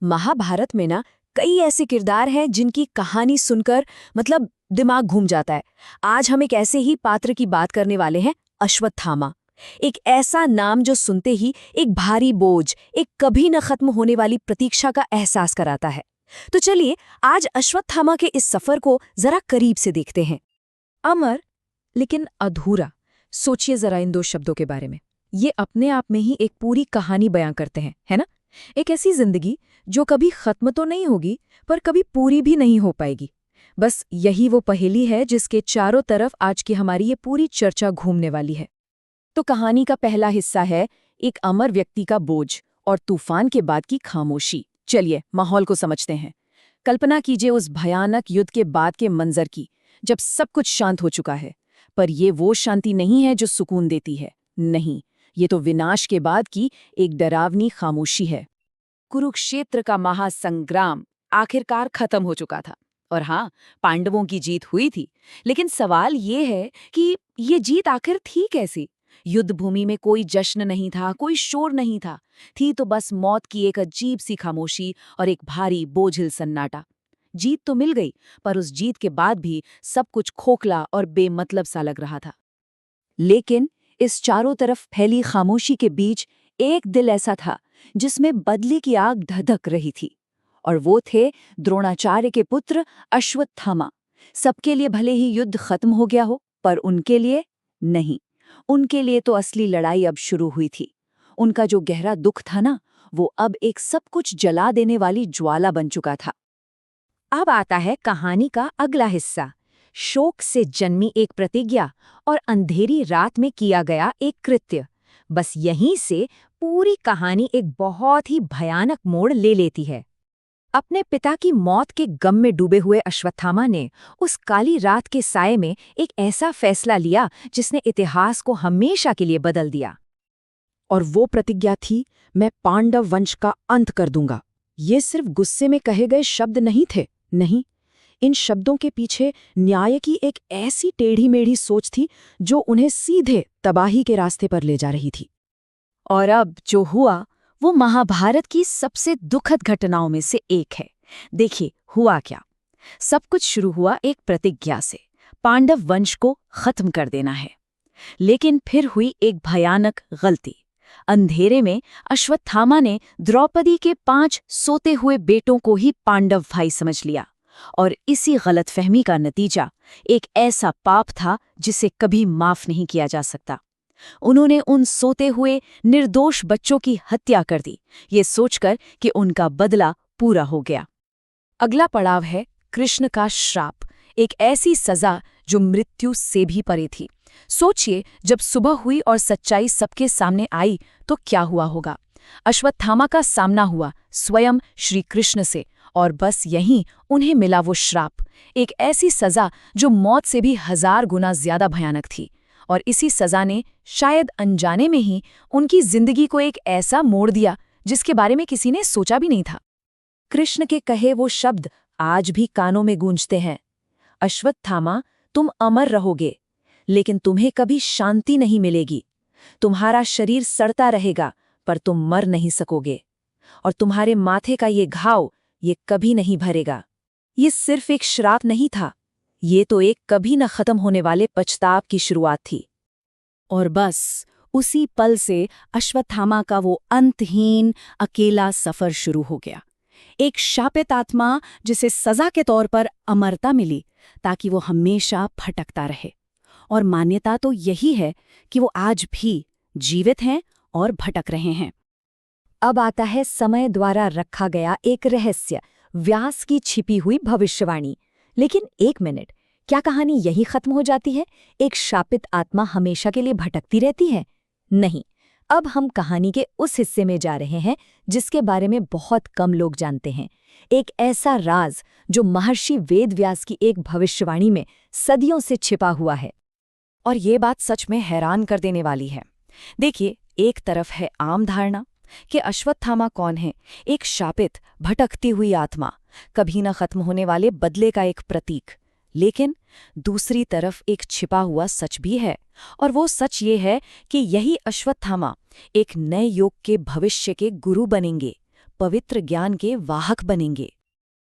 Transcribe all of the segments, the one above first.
महाभारत में ना कई ऐसे किरदार हैं जिनकी कहानी सुनकर दिमाग घूम जाता है। आज हम एक ऐसे ही पात्र की बात करने वाले हैं, अश्वत्थामा। एक ऐसा नाम जो सुनते ही एक भारी बोझ, एक कभी न खत्म होने वाली प्रतीक्षा का एहसास कराता है। तो चलिए आज अश्वत्थामा के इस सफर को जरा करीब से देखते हैं। अमर लेकिन अधूरा। सोचिए जरा इन दो शब्दों के बारे में। ये अपने आप में ही एक पूरी कहानी बयां करते हैं, है ना? एक ऐसी जिंदगी जो कभी खत्म तो नहीं होगी पर कभी पूरी भी नहीं हो पाएगी। बस यही वो पहेली है जिसके चारों तरफ आज की हमारी ये पूरी चर्चा घूमने वाली है। तो कहानी का पहला हिस्सा है एक अमर व्यक्ति का बोझ और तूफान के बाद की खामोशी। चलिए माहौल को समझते हैं। कल्पना कीजिए उस भयानक युद्ध के बाद के मंजर की, जब सब कुछ शांत हो चुका है। पर ये वो शांति नहीं है जो सुकून देती है। नहीं, ये तो विनाश के बाद की एक डरावनी खामोशी है। कुरुक्षेत्र का महासंग्राम आखिरकार खत्म हो चुका था और हाँ, पांडवों की जीत हुई थी। लेकिन सवाल ये है कि ये जीत आखिर थी कैसी? युद्ध भूमि में कोई जश्न नहीं था, कोई शोर नहीं था। थी तो बस मौत की एक अजीब सी खामोशी और एक भारी बोझिल सन्नाटा। जीत तो मिल गई, पर उस जीत के बाद भी सब कुछ खोखला और बेमतलब सा लग रहा था। लेकिन इस चारों तरफ फैली खामोशी के बीच एक दिल ऐसा था जिसमें बदले की आग धधक रही थी, और वो थे द्रोणाचार्य के पुत्र अश्वत्थामा। सबके लिए भले ही युद्ध खत्म हो गया हो, पर उनके लिए नहीं। उनके लिए तो असली लड़ाई अब शुरू हुई थी। उनका जो गहरा दुख था ना, वो अब एक सब कुछ जला देने वाली ज्वाला बन चुका था। अब आता है कहानी का अगला हिस्सा। शोक से जन्मी एक प्रतिज्ञा और अंधेरी रात में किया गया एक कृत्य। बस यहीं से पूरी कहानी एक बहुत ही भयानक मोड़ ले लेती है। अपने पिता की मौत के गम में डूबे हुए अश्वत्थामा ने उस काली रात के साये में एक ऐसा फैसला लिया जिसने इतिहास को हमेशा के लिए बदल दिया। और वो प्रतिज्ञा थी, मैं पांडव वंश का अंत कर दूंगा। ये सिर्फ गुस्से में कहे गए शब्द नहीं थे, नहीं। इन शब्दों के पीछे न्याय की एक ऐसी टेढ़ी मेढ़ी सोच थी जो उन्हें सीधे तबाही के रास्ते पर ले जा रही थी। और अब जो हुआ वो महाभारत की सबसे दुखद घटनाओं में से एक है। देखिए हुआ क्या। सब कुछ शुरू हुआ एक प्रतिज्ञा से, पांडव वंश को खत्म कर देना है। लेकिन फिर हुई एक भयानक गलती। अंधेरे में अश्वत्थामा ने द्रौपदी के 5 सोते हुए बेटों को ही पांडव भाई समझ लिया, और इसी गलतफहमी का नतीजा एक ऐसा पाप था जिसे कभी माफ नहीं किया जा सकता। उन्होंने उन सोते हुए निर्दोष बच्चों की हत्या कर दी, ये सोचकर कि उनका बदला पूरा हो गया। अगला पड़ाव है कृष्ण का श्राप, एक ऐसी सजा जो मृत्यु से भी परे थी। सोचिए, जब सुबह हुई और सच्चाई सबके सामने आई तो क्या हुआ होगा। अश्वत्थामा का सामना हुआ स्वयं श्री कृष्ण से, और बस यहीं उन्हें मिला वो श्राप, एक ऐसी सजा जो मौत से भी 1000 गुना ज्यादा भयानक थी। और इसी सजा ने शायद अनजाने में ही उनकी जिंदगी को एक ऐसा मोड़ दिया जिसके बारे में किसी ने सोचा भी नहीं था। कृष्ण के कहे वो शब्द आज भी कानों में गूंजते हैं, अश्वत्थामा तुम अमर रहोगे, लेकिन तुम्हें कभी शांति नहीं मिलेगी। तुम्हारा शरीर सड़ता रहेगा पर तुम मर नहीं सकोगे, और तुम्हारे माथे का ये घाव ये कभी नहीं भरेगा। ये सिर्फ एक श्राप नहीं था, ये तो एक कभी न खत्म होने वाले पछताव की शुरुआत थी। और बस उसी पल से अश्वत्थामा का वो अंतहीन अकेला सफर शुरू हो गया। एक शापित आत्मा जिसे सजा के तौर पर अमरता मिली ताकि वो हमेशा भटकता रहे। और मान्यता तो यही है कि वो आज भी जीवित हैं और भटक रहे हैं। अब आता है समय द्वारा रखा गया एक रहस्य, व्यास की छिपी हुई भविष्यवाणी। लेकिन एक मिनट, क्या कहानी यही खत्म हो जाती है? एक शापित आत्मा हमेशा के लिए भटकती रहती है? नहीं, अब हम कहानी के उस हिस्से में जा रहे हैं जिसके बारे में बहुत कम लोग जानते हैं। एक ऐसा राज जो महर्षि वेदव्यास की एक भविष्यवाणी में सदियों से छिपा हुआ है। और ये बात सच में हैरान कर देने वाली है। देखिए, एक तरफ है आम धारणा कि अश्वत्थामा कौन है, एक शापित भटकती हुई आत्मा, कभी न खत्म होने वाले बदले का एक प्रतीक। लेकिन दूसरी तरफ एक छिपा हुआ सच भी है, और वो सच ये है कि यही अश्वत्थामा एक नए युग के भविष्य के गुरु बनेंगे, पवित्र ज्ञान के वाहक बनेंगे।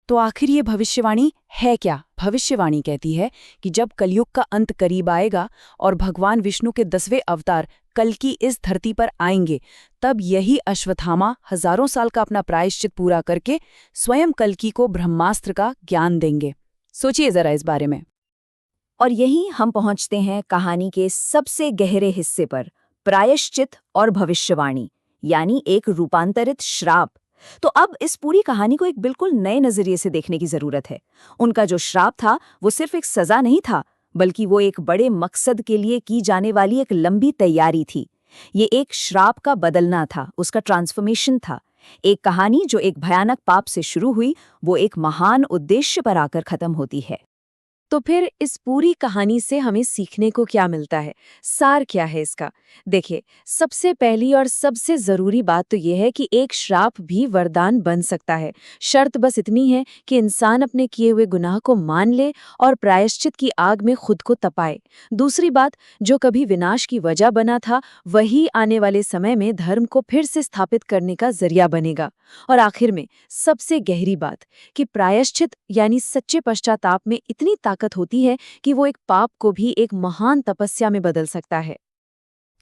तो आखिर ये भविष्यवाणी है क्या? भविष्यवाणी कहती है कि जब कलयुग का अंत करीब आएगा और भगवान विष्णु के 10वें अवतार कल्कि इस धरती पर आएंगे, तब यही अश्वत्थामा हजारों साल का अपना प्रायश्चित पूरा करके स्वयं कल्कि को ब्रह्मास्त्र का ज्ञान देंगे। सोचिए जरा इस बारे में। और यहीं हम पहुंचते हैं कहानी के सबसे गहरे हिस्से पर, प्रायश्चित और भविष्यवाणी, यानी एक रूपांतरित श्राप। तो अब इस पूरी कहानी को एक बिल्कुल नए नजरिए से देखने की जरूरत है। उनका जो श्राप था वो सिर्फ एक सजा नहीं था, बल्कि वो एक बड़े मकसद के लिए की जाने वाली एक लंबी तैयारी थी। ये एक श्राप का बदलना था, उसका ट्रांसफॉर्मेशन था। एक कहानी जो एक भयानक पाप से शुरू हुई, वो एक महान उद्देश्य पर आकर खत्म होती है। तो फिर इस पूरी कहानी से हमें सीखने को क्या मिलता है? सार क्या है इसका? देखिए, सबसे पहली और सबसे जरूरी बात तो यह है कि एक श्राप भी वरदान बन सकता है। शर्त बस इतनी है कि इंसान अपने किए हुए गुनाह को मान ले और प्रायश्चित की आग में खुद को तपाए। दूसरी बात, जो कभी विनाश की वजह बना था, वही आने वाले समय में धर्म को फिर से स्थापित करने का जरिया बनेगा। और आखिर में सबसे गहरी बात कि प्रायश्चित यानी सच्चे पश्चाताप में इतनी ताकत होती है कि वो एक पाप को भी एक महान तपस्या में बदल सकता है।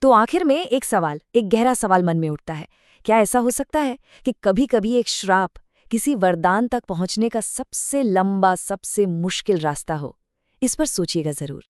तो आखिर में एक गहरा सवाल मन में उठता है। क्या ऐसा हो सकता है कि कभी-कभी एक श्राप किसी वरदान तक पहुंचने का सबसे लंबा, सबसे मुश्किल रास्ता हो? इस पर सोचिएगा जरूर।